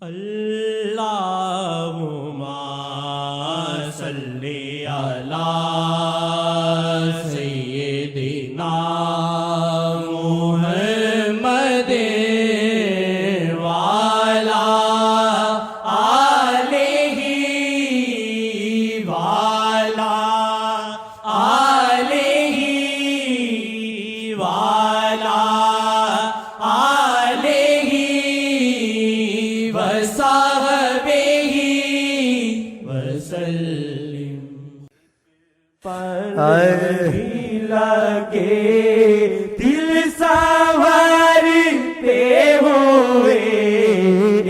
اللہم صلی علی سیدنا محمد وعلی آلہ وعلی آلہ وعلی آلہ وصحبہ وسلم۔ ہی لگے دل سنوارتے ہوئے،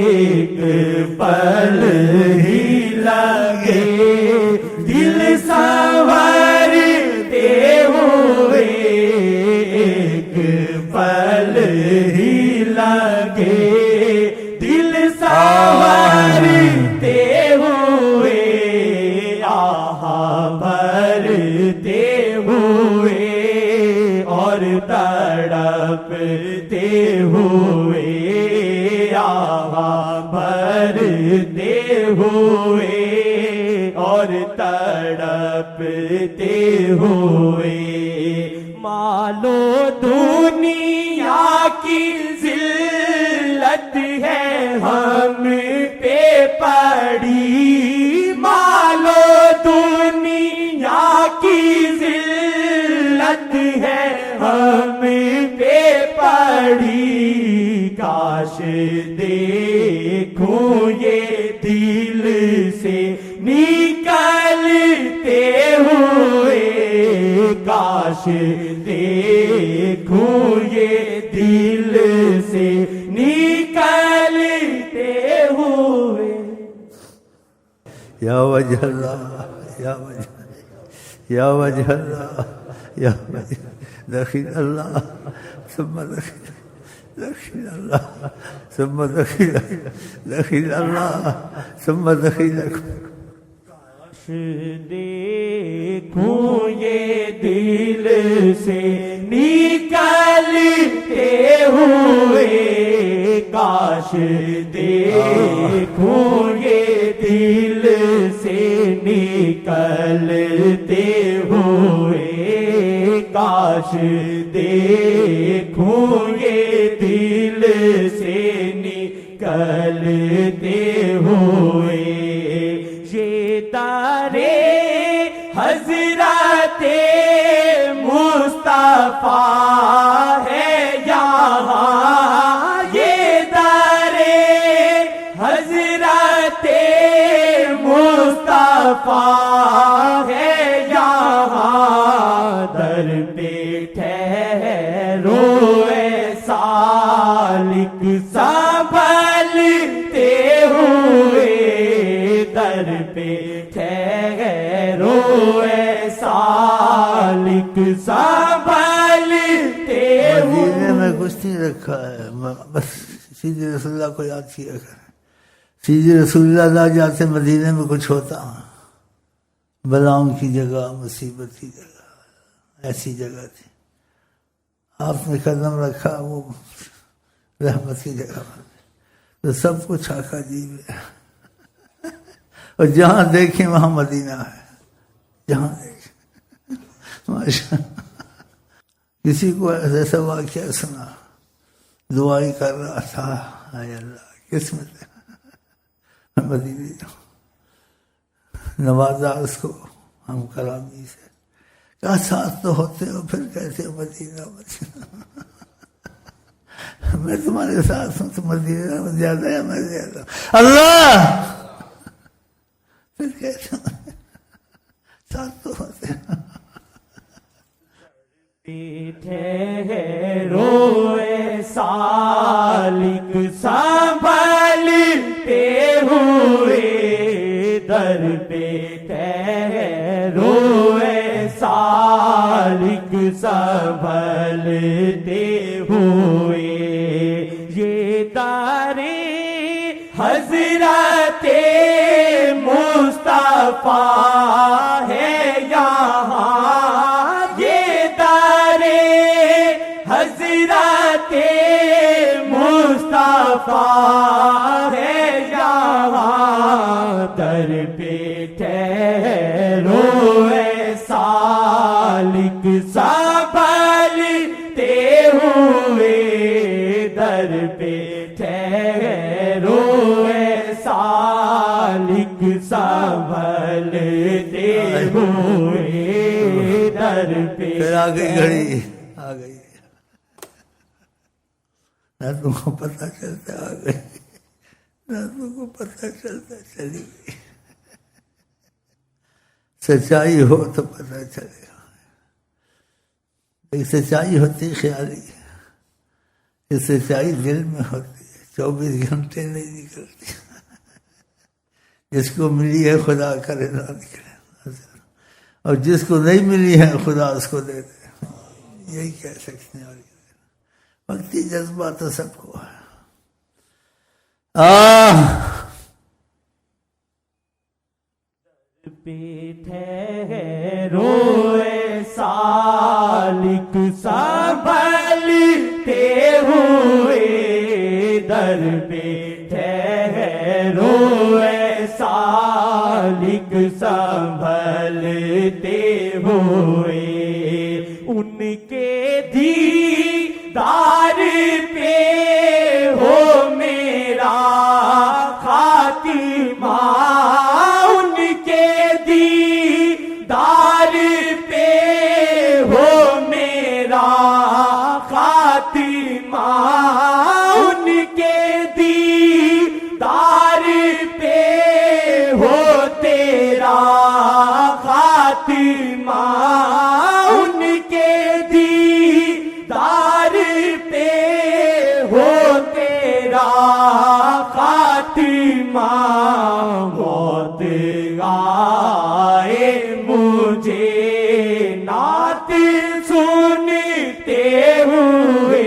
ایک پل ہی لگے دل سنوارتے ہوئے، ایک پل ہی لگے دل سنوارتے ہوئے، آہا بھرتے ہوئے اور تڑپتے ہوئے، آہا بھرتے ہوئے اور تڑپتے ہوئے، مالو دنیا کی ذلت ہے ہم پہ پڑی، مالو دنیا کی ذلت ہے ہم پہ پڑی، کاش دیکھوں یہ دل سے نکلتے ہوئے، کاش دیکھوں یہ دل سے نکلتے ہوئے۔ یا وجہ اللہ، یا وجہ اللہ، یا وجہ دخیل اللہ ثم دخیل اللہ ثم دخیل اللہ ثم دخیل۔ کاش دیکھوں یہ دل سے نکلتے ہوئے، کاش دیکھوں یہ دل سے نکلتے ہوئے، کاش دیکھوں یہ دل سے نکلتے ہوئے، یہ تارے حضرت مصطفیٰ ہے یہاں، یہ تارے حضرت مصطفیٰ ہے یہاں، در پہ ٹھہرو اے سالک سنبھلتے ہوئے، در پہ ٹھہرو اے سالک سنبھلتے ہوئے۔ مدینے میں کچھ نہیں رکھا ہے، بس سیدھے رسول اللہ کو یاد کیا کریں، سیدھے رسول اللہ نہ جاتے مدینے میں کچھ ہوتا، بلاؤں کی جگہ، مصیبت کی جگہ، ایسی جگہ تھی، آپ نے قدم رکھا وہ رحمت کی جگہ پر، تو سب کچھ آقا جی میں، اور جہاں دیکھیں وہاں مدینہ ہے، جہاں دیکھیں ماشاء۔ کسی کو ایسا واقعہ سنا، دعائی کر رہا تھا، اے اللہ قسمت مدینے نوازا اس کو ہم کلامی سے، کہا ساتھ تو ہوتے ہو پھر کیسے مدینہ مدینہ، میں تمہارے ساتھ ہوں، تو مدینہ میں زیادہ ہے، میں زیادہ اللہ، پھر کیسے ساتھ تو ہوتے ہیں۔ ٹھہرو اے سالک سنبھلتے ہوئے، در پہ ٹھہرو اے سالک سنبھلتے ہوئے، یہ تارے حضرت مصطفیٰ ہے یہاں، یہ تارے حضرت مصطفیٰ ہے در پہ ٹھہرو اے سالک سنبھلتے ہوئے در پہ پھر آ گئی گھڑی آ گئی نہ تم کو پتہ چلتا آ گئی نہ تم کو پتہ چلتا چلی گئی سچائی ہو تو پتہ چلے گا ایک سچائی ہوتی خیالی یہ سچائی دل میں ہوتی ہے 24 گھنٹے نہیں نکلتی جس کو ملی ہے خدا کرے نہ نکلے اور جس کو نہیں ملی ہے خدا اس کو دے دے یہی کہہ سکتے ہیں اور وقتی جذبہ تو سب کو ہے ٹھہرو اے سالک سنبھلتے ہوئے در پہ ٹھہرو اے سالک سنبھلتے ہوئے ان کے دیدار پہ ہو میرا خاتمہ ان کے دیدار پہ ہو میرا خاتمہ ان کے دیدار پہ ہو تیرا خاتمہ ان کے دیدار پہ ہو تیرا خاتمہ موت آئے مجھے نعت سنتے ہوئے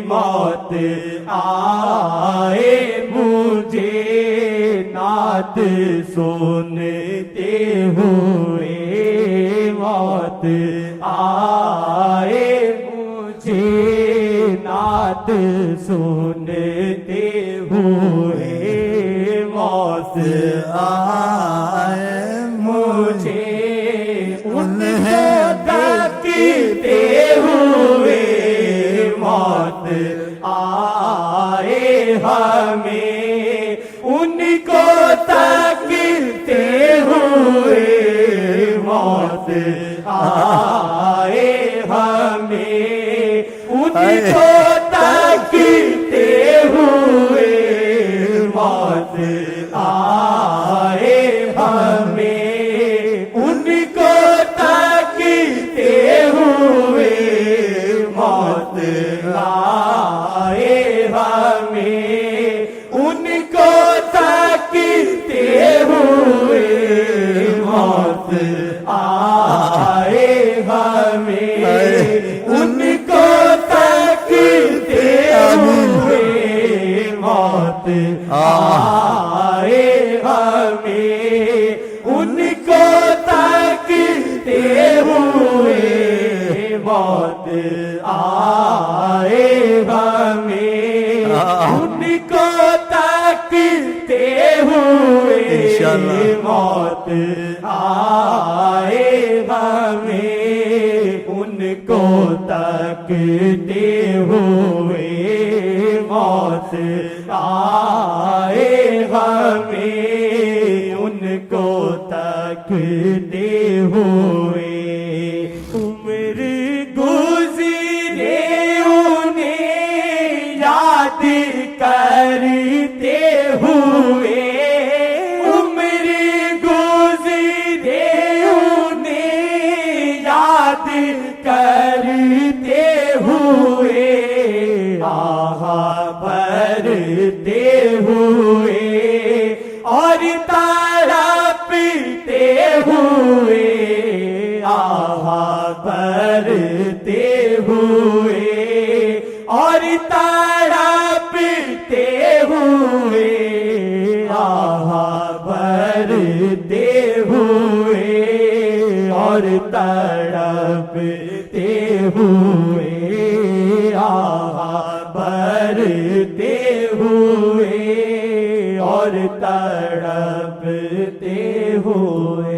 موت آئے مجھے نعت سنتے ہوئے موت آئے مجھے نعت سنتے ہوئے موت آئے مجھے انہیں دیکھتے ہوئے موت آئے ہمیں ان کو تکتے ہوئے موت آئے ہمیں ان کو تکتے ہوئے موت آئے ہمیں ان کو تکتے ہوئے موت آئے ہمیں ان کو تکتے ہوئے موت آئے ہمیں ان کو تکتے ہوئے موت آئے ہمیں ان کو تکتے ہوئے موت آئے ہمیں ان کو تکتے ہوئے موت آئے ہمیں ان کو تکتے ہوئے موت آئے ہمیں ان کو تکتے ہوئے عمر گزرے انہیں یاد کرتے ہوئے عمر گزرے انہیں یاد کرتے ہوئے آہ بھرتے ہوئے اور تڑپتے ہوئے آہ بھرتے ہوئے اور تڑپتے ہوئے آہ بھرتے ہوئے اور تڑپتے ہوئے آہ بھرتے ہوئے اور تڑپتے ہوئے